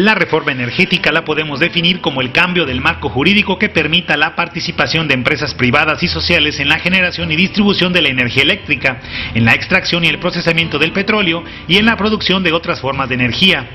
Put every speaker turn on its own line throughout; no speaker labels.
La reforma energética la podemos definir como el cambio del marco jurídico que permita la participación de empresas privadas y sociales en la generación y distribución de la energía eléctrica, en la extracción y el procesamiento del petróleo y en la producción de otras formas de energía.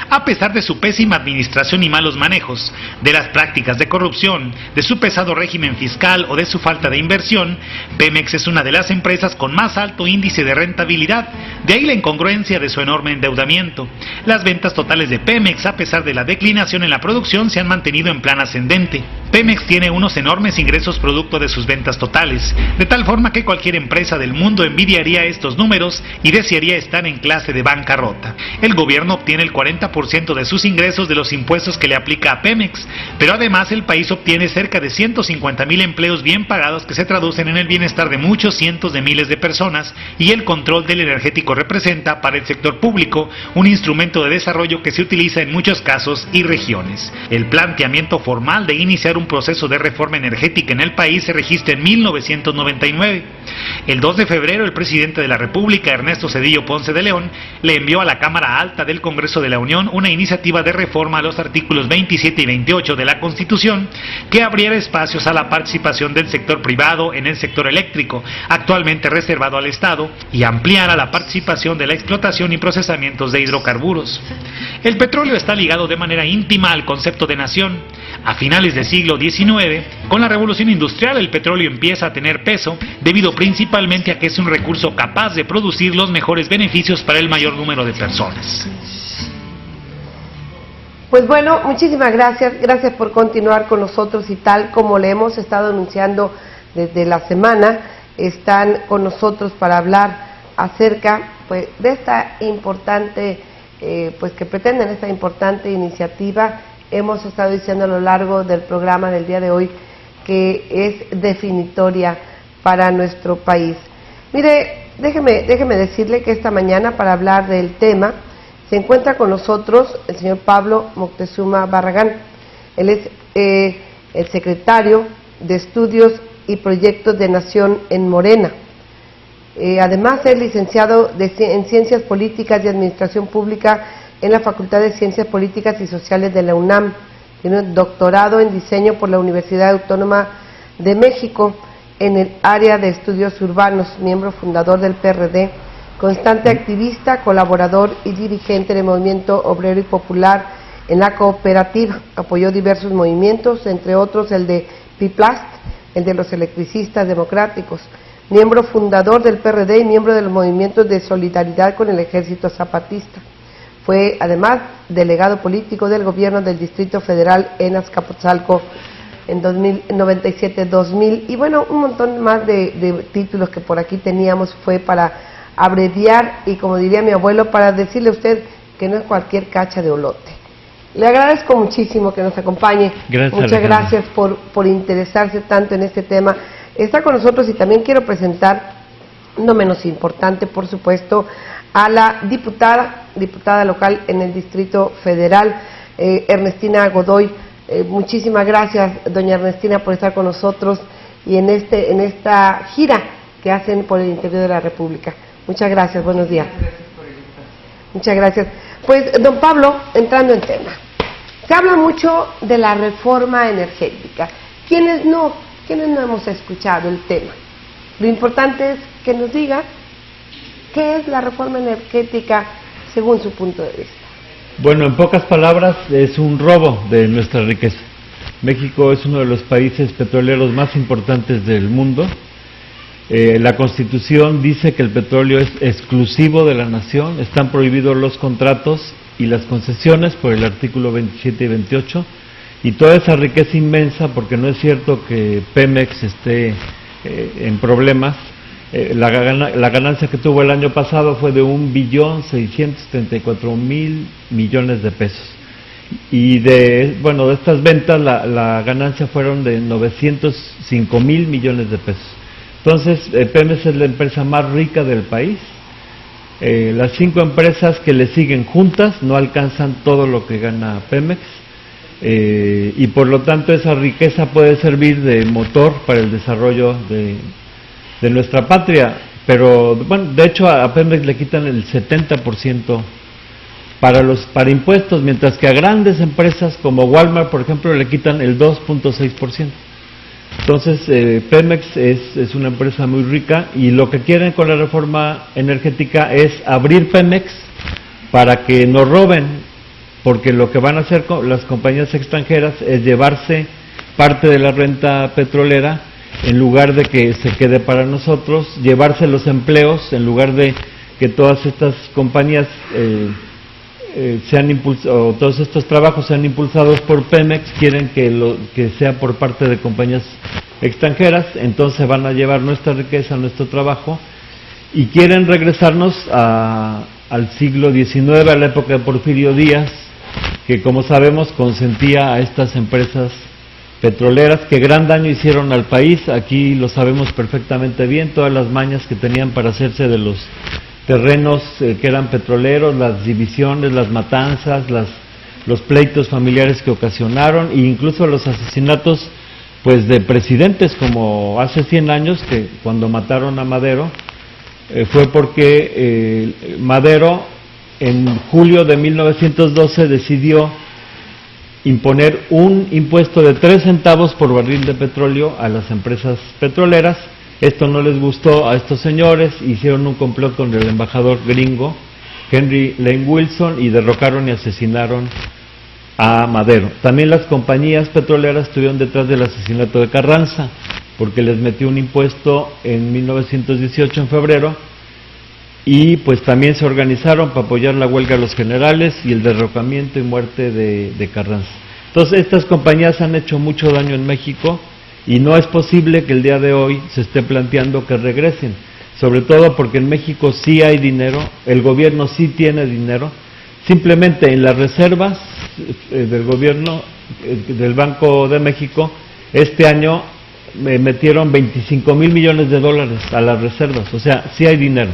A pesar de su pésima administración y malos manejos, de las prácticas de corrupción, de su pesado régimen fiscal o de su falta de inversión, Pemex es una de las empresas con más alto índice de rentabilidad, de ahí la incongruencia de su enorme endeudamiento. Las ventas totales de Pemex, a pesar de la declinación en la producción, se han mantenido en plan ascendente. Pemex tiene unos enormes ingresos producto de sus ventas totales, de tal forma que cualquier empresa del mundo envidiaría estos números y desearía estar en clase de bancarrota. El gobierno obtiene el 40% de sus ingresos de los impuestos que le aplica a Pemex, pero además el país obtiene cerca de 150,000 empleos bien pagados que se traducen en el bienestar de muchos cientos de miles de personas, y el control del energético representa para el sector público un instrumento de desarrollo que se utiliza en muchos casos y regiones. El planteamiento formal de iniciar un proceso de reforma energética en el país se registra en 1999. El 2 de febrero, el presidente de la República, Ernesto Zedillo Ponce de León, le envió a la Cámara Alta del Congreso de la Unión una iniciativa de reforma a los artículos 27 y 28 de la Constitución que abriera espacios a la participación del sector privado en el sector eléctrico, actualmente reservado al Estado, y ampliara la participación de la explotación y procesamientos de hidrocarburos. El petróleo está ligado de manera íntima al concepto de nación. A finales del siglo XIX, con la revolución industrial, el petróleo empieza a tener peso debido principalmente a que es un recurso capaz de producir los mejores beneficios para el mayor número de personas.
Pues bueno, muchísimas gracias. Gracias por continuar con nosotros, y tal como le hemos estado anunciando desde la semana, están con nosotros para hablar acerca pues de esta importante, pues que pretenden esta importante iniciativa. Hemos estado diciendo a lo largo del programa del día de hoy que es definitoria para nuestro país. Mire, déjeme decirle que esta mañana, para hablar del tema, se encuentra con nosotros el señor Pablo Moctezuma Barragán. Él es el secretario de Estudios y Proyectos de Nación en Morena. Además, es licenciado en Ciencias Políticas y Administración Pública en la Facultad de Ciencias Políticas y Sociales de la UNAM. Tiene un doctorado en Diseño por la Universidad Autónoma de México en el área de Estudios Urbanos, miembro fundador del PRD, constante activista, colaborador y dirigente del Movimiento Obrero y Popular en la cooperativa. Apoyó diversos movimientos, entre otros el de PIPLAST, el de los electricistas democráticos. Miembro fundador del PRD y miembro de los movimientos de solidaridad con el Ejército Zapatista. Fue además delegado político del gobierno del Distrito Federal en Azcapotzalco en 97-2000, y bueno, un montón más de títulos que por aquí teníamos. Fue para abreviar y, como diría mi abuelo, para decirle a usted que no es cualquier cacha de olote. Le agradezco muchísimo que nos acompañe.
Gracias,
muchas
Alejandra.
Gracias por interesarse tanto en este tema. Está con nosotros, y también quiero presentar, no menos importante, por supuesto, a la diputada local en el Distrito Federal, Ernestina Godoy. Muchísimas gracias, doña Ernestina, por estar con nosotros y en esta gira que hacen por el interior de la República. Muchas gracias, buenos días. Muchas gracias. Pues, don Pablo, entrando en tema, se habla mucho de la reforma energética. ¿Quiénes no hemos escuchado el tema? Lo importante es que nos diga qué es la reforma energética según su punto de vista.
Bueno, en pocas palabras, es un robo de nuestra riqueza. México es uno de los países petroleros más importantes del mundo. La Constitución dice que el petróleo es exclusivo de la nación. Están prohibidos los contratos y las concesiones por el artículo 27 y 28, y toda esa riqueza inmensa, porque no es cierto que Pemex esté en problemas. La ganancia que tuvo el año pasado fue de 1.634.000 millones de pesos, y de estas ventas la ganancia fueron de 905.000 millones de pesos. Entonces, Pemex es la empresa más rica del país. Las 5 empresas que le siguen juntas no alcanzan todo lo que gana Pemex, y por lo tanto esa riqueza puede servir de motor para el desarrollo de nuestra patria. Pero bueno, de hecho a Pemex le quitan el 70% para impuestos, mientras que a grandes empresas como Walmart, por ejemplo, le quitan el 2.6%. Entonces, Pemex es una empresa muy rica, y lo que quieren con la reforma energética es abrir Pemex para que nos roben, porque lo que van a hacer con las compañías extranjeras es llevarse parte de la renta petrolera, en lugar de que se quede para nosotros, llevarse los empleos, en lugar de que todas estas compañías todos estos trabajos sean impulsados por Pemex, quieren que sea por parte de compañías extranjeras. Entonces van a llevar nuestra riqueza, nuestro trabajo, y quieren regresarnos al siglo XIX, a la época de Porfirio Díaz, que, como sabemos, consentía a estas empresas petroleras que gran daño hicieron al país. Aquí lo sabemos perfectamente bien, todas las mañas que tenían para hacerse de los terrenos que eran petroleros, las divisiones, las matanzas, los pleitos familiares que ocasionaron, e incluso los asesinatos pues de presidentes, como hace 100 años, que cuando mataron a Madero, fue porque Madero en julio de 1912 decidió imponer un impuesto de 3 centavos por barril de petróleo a las empresas petroleras. Esto no les gustó a estos señores, hicieron un complot con el embajador gringo Henry Lane Wilson y derrocaron y asesinaron a Madero. También las compañías petroleras estuvieron detrás del asesinato de Carranza, porque les metió un impuesto en 1918, en febrero, y pues también se organizaron para apoyar la huelga de los generales y el derrocamiento y muerte de Carranza. Entonces, estas compañías han hecho mucho daño en México, y no es posible que el día de hoy se esté planteando que regresen, sobre todo porque en México sí hay dinero, el gobierno sí tiene dinero. Simplemente en las reservas del gobierno, del Banco de México, este año metieron 25,000 millones de dólares a las reservas, o sea, sí hay dinero.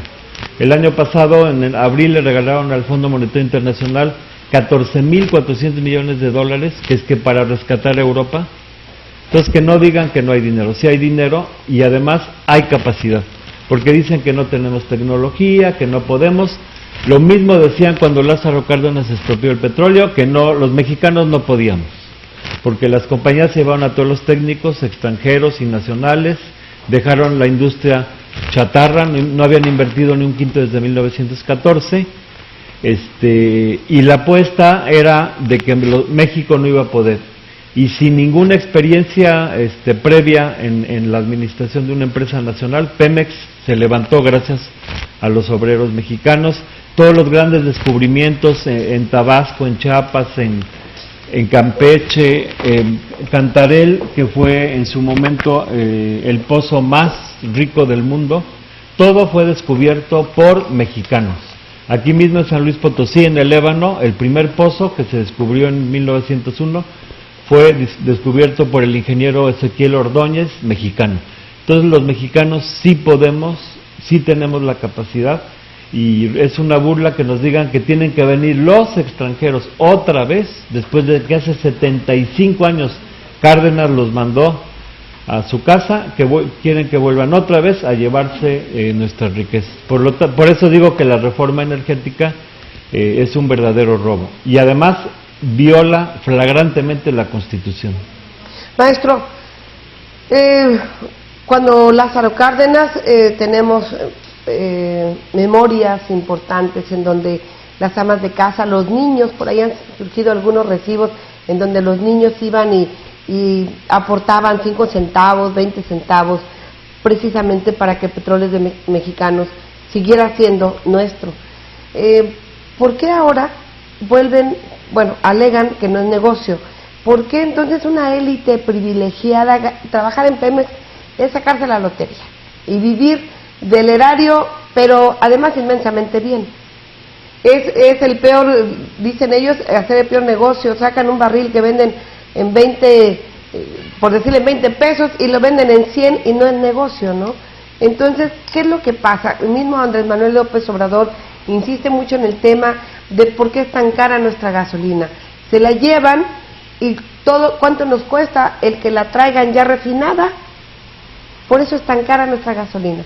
El año pasado, en abril, le regalaron al Fondo Monetario Internacional 14,400 millones de dólares, que es que para rescatar a Europa. Entonces, que no digan que no hay dinero, sí hay dinero, y además hay capacidad, porque dicen que no tenemos tecnología, que no podemos. Lo mismo decían cuando Lázaro Cárdenas expropió el petróleo, que no, los mexicanos no podíamos, porque las compañías se llevaron a todos los técnicos extranjeros y nacionales, dejaron la industria chatarra, no habían invertido ni un quinto desde 1914, y la apuesta era de que México no iba a poder. Y sin ninguna experiencia previa en la administración de una empresa nacional, Pemex se levantó gracias a los obreros mexicanos. Todos los grandes descubrimientos en Tabasco, en Chiapas, en Campeche, Cantarell, que fue en su momento el pozo más rico del mundo, todo fue descubierto por mexicanos. Aquí mismo en San Luis Potosí, en el Ébano, el primer pozo que se descubrió en 1901, fue descubierto por el ingeniero Ezequiel Ordóñez, mexicano. Entonces los mexicanos sí podemos, sí tenemos la capacidad, y es una burla que nos digan que tienen que venir los extranjeros otra vez, después de que hace 75 años Cárdenas los mandó a su casa, quieren que vuelvan otra vez a llevarse nuestras riquezas. Por eso digo que la reforma energética es un verdadero robo, y además viola flagrantemente la Constitución.
Maestro, cuando Lázaro Cárdenas tenemos memorias importantes en donde las amas de casa, los niños, por ahí han surgido algunos recibos en donde los niños iban y aportaban 5 centavos, 20 centavos, precisamente para que Petróleos Mexicanos siguiera siendo nuestro. ¿Por qué ahora vuelven, alegan que no es negocio? ¿Por qué entonces una élite privilegiada, trabajar en Pemex es sacarse la lotería y vivir del erario, pero además inmensamente bien? Es el peor, dicen ellos, hacer el peor negocio. Sacan un barril que venden en 20, por decirle en 20 pesos, y lo venden en 100 y no es negocio, ¿no? Entonces, ¿qué es lo que pasa? El mismo Andrés Manuel López Obrador insiste mucho en el tema de por qué es tan cara nuestra gasolina. Se la llevan, y todo, ¿cuánto nos cuesta el que la traigan ya refinada? Por eso es tan cara nuestra gasolina.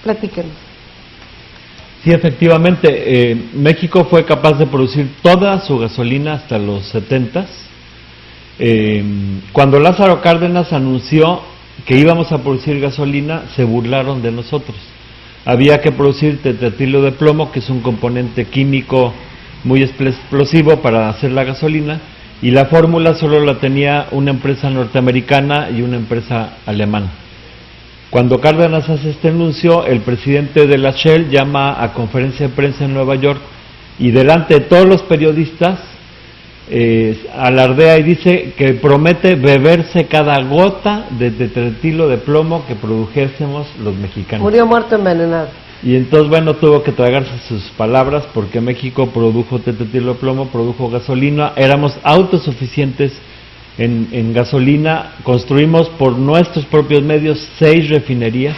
Platíquenos.
Sí, efectivamente, México fue capaz de producir toda su gasolina hasta los 70s. Cuando Lázaro Cárdenas anunció que íbamos a producir gasolina, se burlaron de nosotros. Había que producir tetratilo de plomo, que es un componente químico muy explosivo para hacer la gasolina, y la fórmula solo la tenía una empresa norteamericana y una empresa alemana. Cuando Cárdenas hace este anuncio, el presidente de la Shell llama a conferencia de prensa en Nueva York y delante de todos los periodistas alardea y dice que promete beberse cada gota de tetratilo de plomo que produjésemos los mexicanos.
Murió muerto envenenado.
Y entonces, bueno, tuvo que tragarse sus palabras porque México produjo tetratilo de plomo, produjo gasolina, éramos autosuficientes en gasolina, construimos por nuestros propios medios 6 refinerías.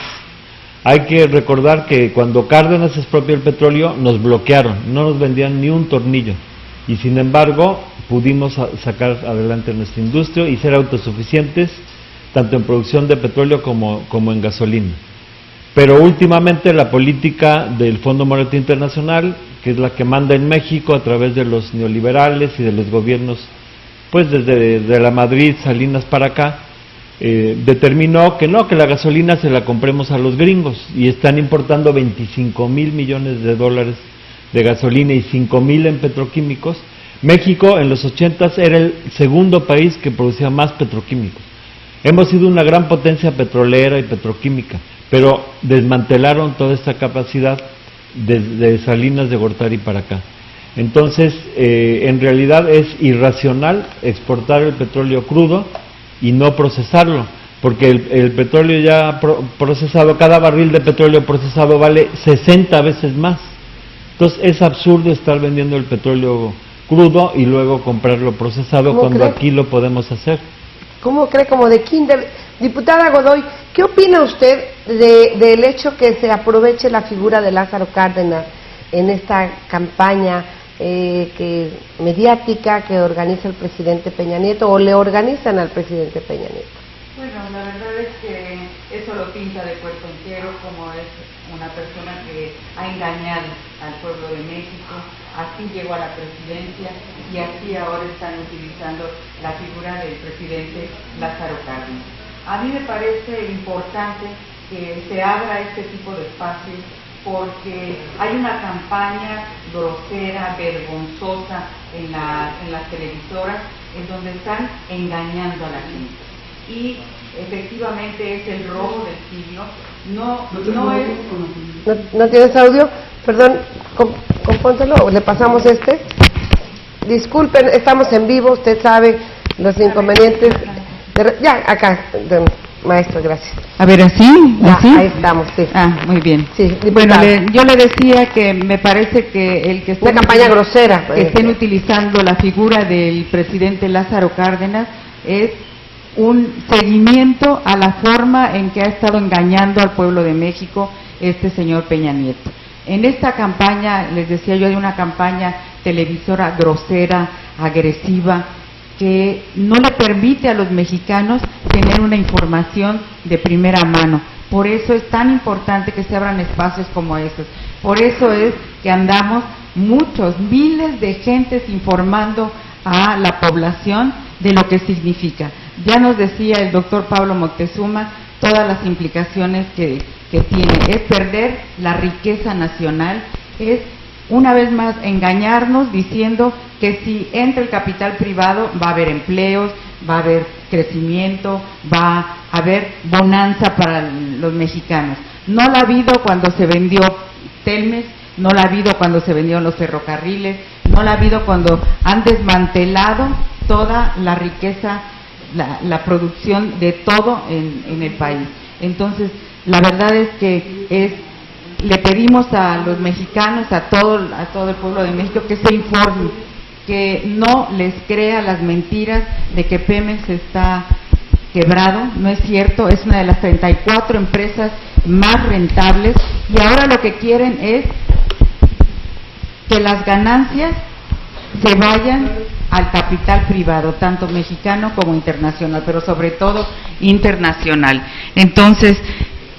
Hay que recordar que cuando Cárdenas expropia el petróleo nos bloquearon, no nos vendían ni un tornillo y sin embargo pudimos sacar adelante nuestra industria y ser autosuficientes tanto en producción de petróleo como en gasolina. Pero últimamente la política del Fondo Monetario Internacional, que es la que manda en México a través de los neoliberales y de los gobiernos, pues desde la Madrid, Salinas para acá, determinó que no, que la gasolina se la compremos a los gringos y están importando 25,000 millones de dólares de gasolina y 5,000 en petroquímicos. México en los 80s era el segundo país que producía más petroquímicos. Hemos sido una gran potencia petrolera y petroquímica, pero desmantelaron toda esta capacidad de Salinas de Gortari para acá. Entonces, en realidad es irracional exportar el petróleo crudo y no procesarlo, porque el petróleo ya procesado, cada barril de petróleo procesado vale 60 veces más. Entonces es absurdo estar vendiendo el petróleo crudo y luego comprarlo procesado cuando
cree?
Aquí lo podemos hacer.
¿Cómo cree? Como de kinder. Diputada Godoy, ¿qué opina usted del hecho que se aproveche la figura de Lázaro Cárdenas en esta campaña mediática que organiza el presidente Peña Nieto o le organizan al presidente Peña Nieto?
Bueno, la verdad es que eso lo pinta de cuerpo entero, como es una persona que ha engañado al pueblo de México, así llegó a la presidencia y así ahora están utilizando la figura del presidente Lázaro Cárdenas. A mí me parece importante que se abra este tipo de espacios porque hay una campaña grosera, vergonzosa en las televisoras en donde están engañando a la gente. Y efectivamente es el robo del siglo.
¿No tienes audio? Perdón, compóntelo, le pasamos este. Disculpen, estamos en vivo, usted sabe los inconvenientes. Ya, acá, maestro, gracias.
A ver, ¿así?
Ahí estamos, sí.
Muy bien.
Sí,
bueno, yo le decía que me parece que el que
una campaña grosera,
que estén utilizando la figura del presidente Lázaro Cárdenas es un seguimiento a la forma en que ha estado engañando al pueblo de México este señor Peña Nieto. En esta campaña, les decía yo, hay una campaña televisora grosera, agresiva, que no le permite a los mexicanos tener una información de primera mano. Por eso es tan importante que se abran espacios como estos. Por eso es que andamos miles de gentes informando a la población de lo que significa. Ya nos decía el doctor Pablo Moctezuma todas las implicaciones que tiene. Es perder la riqueza nacional, es una vez más engañarnos diciendo que si entra el capital privado va a haber empleos, va a haber crecimiento, va a haber bonanza para los mexicanos. No la ha habido cuando se vendió Telmex, no la ha habido cuando se vendieron los ferrocarriles, no la ha habido cuando han desmantelado toda la riqueza, la producción de todo en el país. Entonces, la verdad es que le pedimos a los mexicanos, a todo el pueblo de México, que se informe, que no les crea las mentiras de que Pemex está quebrado. No es cierto, es una de las 34 empresas más rentables y ahora lo que quieren es que las ganancias se vayan al capital privado, tanto mexicano como internacional, pero sobre todo internacional. Entonces,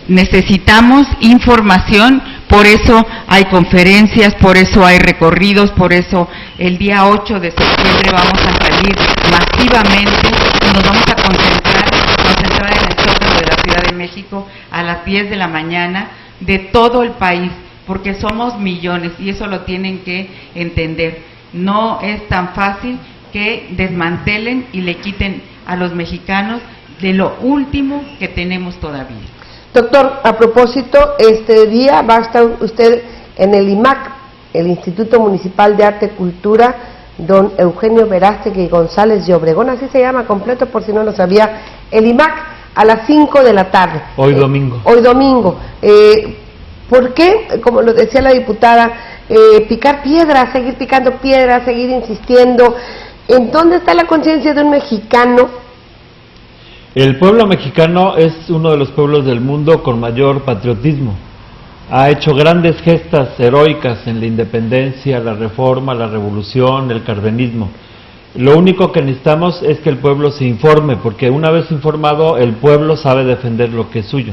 necesitamos información Por eso hay conferencias, por eso hay recorridos, por eso el día 8 de septiembre vamos a salir masivamente y nos vamos a concentrar en el Zócalo de la Ciudad de México a las 10 de la mañana de todo el país, porque somos millones y eso lo tienen que entender. No es tan fácil que desmantelen y le quiten a los mexicanos de lo último que tenemos todavía.
Doctor, a propósito, este día va a estar usted en el IMAC, el Instituto Municipal de Arte y Cultura, don Eugenio Verástegui González de Obregón, así se llama completo por si no lo sabía, el IMAC, a las 5 de la tarde.
Hoy domingo.
Hoy domingo. ¿Por qué, como lo decía la diputada, picar piedra, seguir picando piedra, seguir insistiendo? ¿En dónde está la conciencia de un mexicano?
El pueblo mexicano es uno de los pueblos del mundo con mayor patriotismo. Ha hecho grandes gestas heroicas en la independencia, la reforma, la revolución, el cardenismo. Lo único que necesitamos es que el pueblo se informe, porque una vez informado, el pueblo sabe defender lo que es suyo.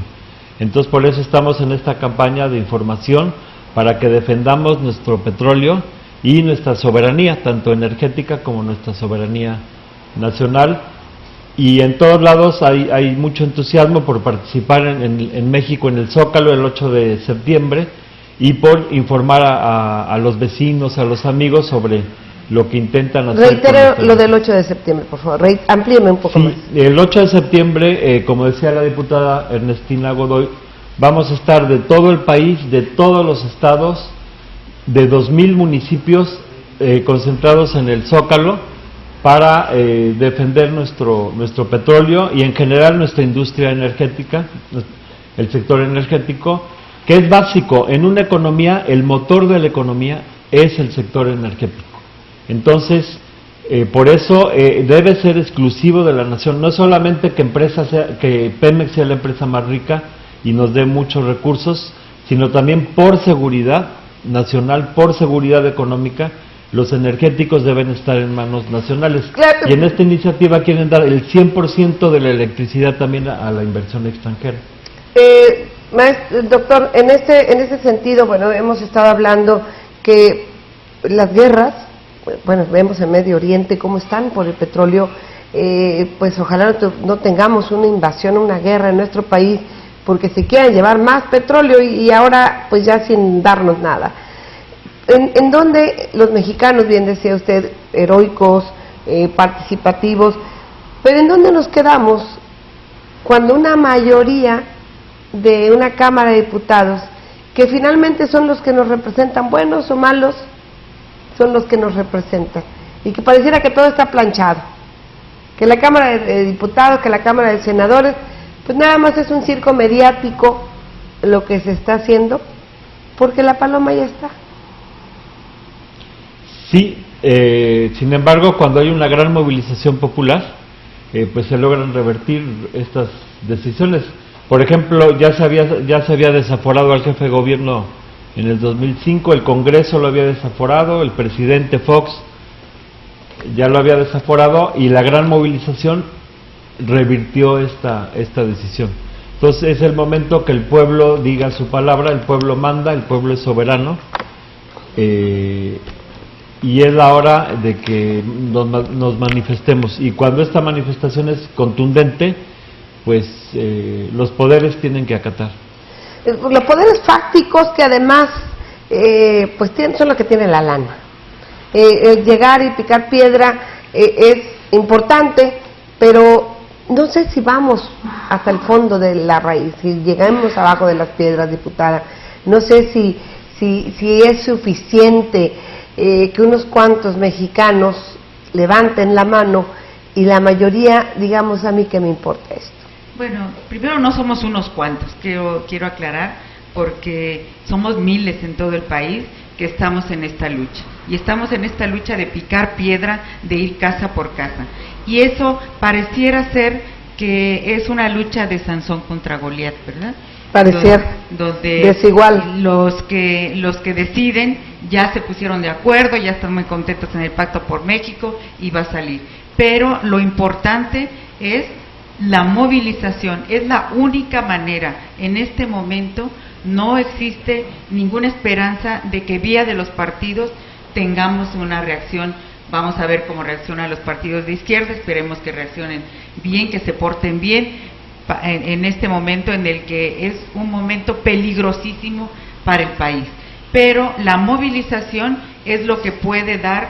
Entonces, por eso estamos en esta campaña de información, para que defendamos nuestro petróleo y nuestra soberanía, tanto energética como nuestra soberanía nacional. Y en todos lados hay mucho entusiasmo por participar en México, en el Zócalo, el 8 de septiembre, y por informar a los vecinos, a los amigos sobre lo que intentan hacer.
Reitero lo del 8 de septiembre, por favor, amplíeme un poco más.
El 8 de septiembre, como decía la diputada Ernestina Godoy, vamos a estar de todo el país, de todos los estados, de 2,000 municipios concentrados en el Zócalo, para defender nuestro petróleo y en general nuestra industria energética, el sector energético, que es básico. En una economía, el motor de la economía es el sector energético. Entonces, por eso debe ser exclusivo de la nación, no solamente que Pemex sea la empresa más rica y nos dé muchos recursos, sino también por seguridad nacional, por seguridad económica. Los energéticos deben estar en manos nacionales. Claro. Y en esta iniciativa quieren dar el 100% de la electricidad también a la inversión extranjera.
Doctor, en ese sentido, bueno, hemos estado hablando que las guerras, bueno, vemos en Medio Oriente cómo están por el petróleo, pues ojalá no tengamos una invasión, una guerra en nuestro país, porque se quieren llevar más petróleo y ahora pues ya sin darnos nada. ¿En dónde los mexicanos, bien decía usted, heroicos, participativos, pero en dónde nos quedamos cuando una mayoría de una Cámara de Diputados, que finalmente son los que nos representan, buenos o malos, son los que nos representan, y que pareciera que todo está planchado, que la Cámara de Diputados, que la Cámara de Senadores, pues nada más es un circo mediático lo que se está haciendo, porque la paloma ya está?
Sí, sin embargo, cuando hay una gran movilización popular, pues se logran revertir estas decisiones. Por ejemplo, ya se había desaforado al jefe de gobierno en el 2005, el Congreso lo había desaforado, el presidente Fox ya lo había desaforado, y la gran movilización revirtió esta decisión. Entonces es el momento que el pueblo diga su palabra, el pueblo manda, el pueblo es soberano, y es la hora de que nos manifestemos, y cuando esta manifestación es contundente, pues los poderes tienen que acatar.
Los poderes fácticos, que además pues son los que tienen la lana. Llegar y picar piedra es importante, pero no sé si vamos hasta el fondo de la raíz, si llegamos abajo de las piedras, diputada. No sé si es suficiente que unos cuantos mexicanos levanten la mano y la mayoría digamos, a mí qué me importa esto.
Bueno, primero no somos unos cuantos, quiero aclarar, porque somos miles en todo el país que estamos en esta lucha, y estamos en esta lucha de picar piedra, de ir casa por casa, y eso pareciera ser que es una lucha de Sansón contra Goliat, ¿verdad?
Pareciera donde desigual.
Los que deciden ya se pusieron de acuerdo, ya están muy contentos en el Pacto por México y va a salir, pero lo importante es la movilización es la única manera. En este momento no existe ninguna esperanza de que vía de los partidos tengamos una reacción. Vamos a ver cómo reaccionan los partidos de izquierda, esperemos que reaccionen bien, que se porten bien en este momento en el que es un momento peligrosísimo para el país. Pero la movilización es lo que puede dar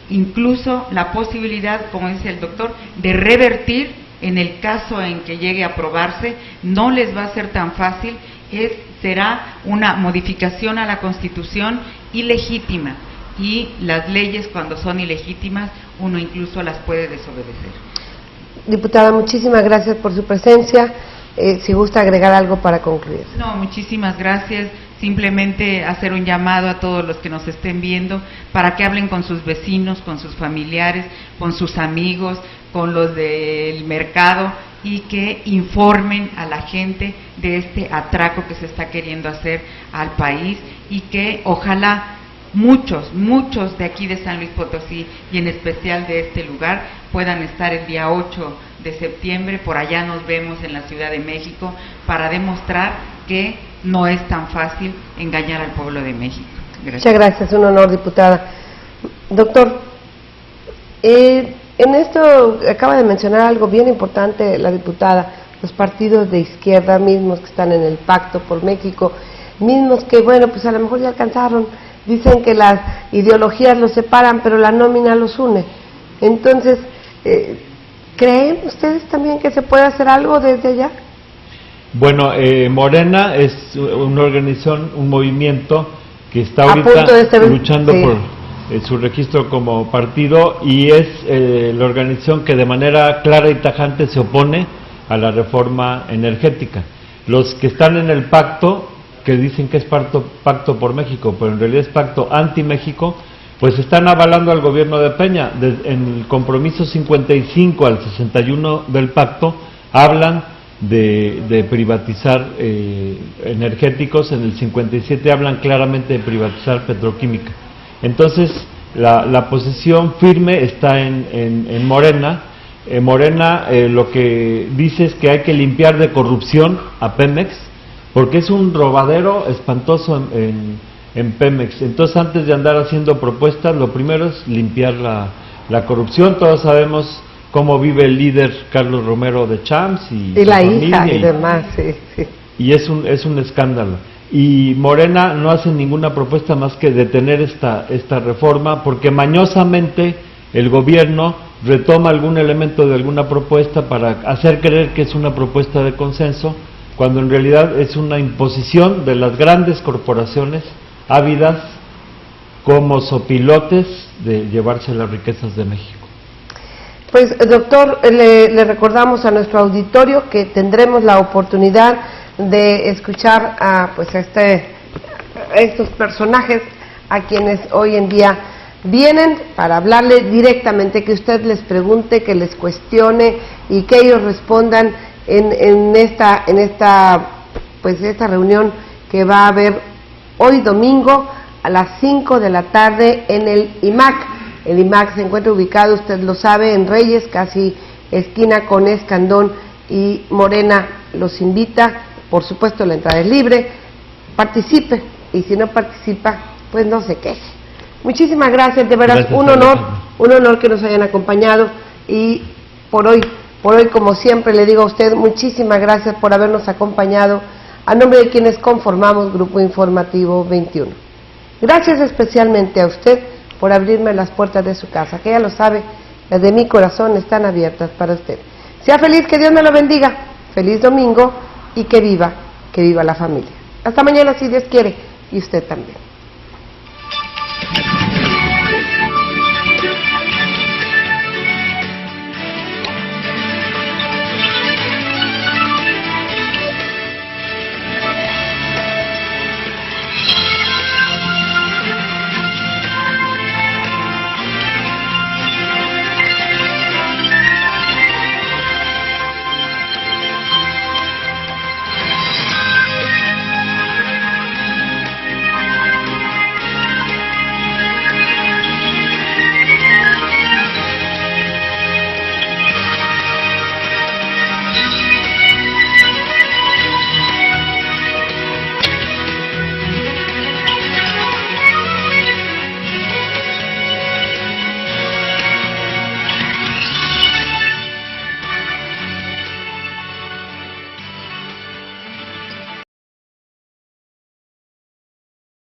incluso la posibilidad, como dice el doctor, de revertir en el caso en que llegue a aprobarse. No les va a ser tan fácil, será una modificación a la Constitución ilegítima, y las leyes, cuando son ilegítimas, uno incluso las puede desobedecer.
Diputada, muchísimas gracias por su presencia. Si gusta agregar algo para concluir.
No, muchísimas gracias. Simplemente hacer un llamado a todos los que nos estén viendo para que hablen con sus vecinos, con sus familiares, con sus amigos, con los del mercado, y que informen a la gente de este atraco que se está queriendo hacer al país, y que ojalá muchos de aquí de San Luis Potosí, y en especial de este lugar, puedan estar el día 8 de septiembre, por allá nos vemos en la Ciudad de México, para demostrar que no es tan fácil engañar al pueblo de México. Gracias.
Muchas gracias, un honor, diputada. Doctor, en esto acaba de mencionar algo bien importante la diputada, los partidos de izquierda mismos que están en el Pacto por México, mismos que, bueno, pues a lo mejor ya alcanzaron. Dicen que las ideologías los separan, pero la nómina los une. Entonces, ¿creen ustedes también que se puede hacer algo desde allá?
Bueno, Morena es una organización, un movimiento que está ahorita luchando por su registro como partido, y es la organización que de manera clara y tajante se opone a la reforma energética. Los que están en el pacto, que dicen que es pacto por México, pero en realidad es pacto anti-México, pues están avalando al gobierno de Peña. En el compromiso 55 al 61 del pacto hablan de privatizar energéticos, en el 57 hablan claramente de privatizar petroquímica. Entonces la posición firme está en Morena. Morena lo que dice es que hay que limpiar de corrupción a Pemex, porque es un robadero espantoso en Pemex. Entonces, antes de andar haciendo propuestas, lo primero es limpiar la corrupción. Todos sabemos cómo vive el líder Carlos Romero de Champs y
la hija y demás, sí.
Y es un escándalo. Y Morena no hace ninguna propuesta más que detener esta reforma, porque mañosamente el gobierno retoma algún elemento de alguna propuesta para hacer creer que es una propuesta de consenso, cuando en realidad es una imposición de las grandes corporaciones ávidas como sopilotes de llevarse las riquezas de México.
Pues, doctor, le recordamos a nuestro auditorio que tendremos la oportunidad de escuchar a estos personajes a quienes hoy en día vienen para hablarle directamente, que usted les pregunte, que les cuestione y que ellos respondan en esta reunión que va a haber hoy domingo a las 5 de la tarde en el IMAC. El IMAC se encuentra ubicado, usted lo sabe, en Reyes, casi esquina con Escandón, y Morena los invita. Por supuesto, la entrada es libre. Participe, y si no participa, pues no se queje. Muchísimas gracias, de veras, un honor que nos hayan acompañado, y por hoy, como siempre, le digo a usted, muchísimas gracias por habernos acompañado, a nombre de quienes conformamos Grupo Informativo 21. Gracias especialmente a usted por abrirme las puertas de su casa, que ya lo sabe, las de mi corazón están abiertas para usted. Sea feliz, que Dios me lo bendiga, feliz domingo, y que viva la familia. Hasta mañana, si Dios quiere, y usted también.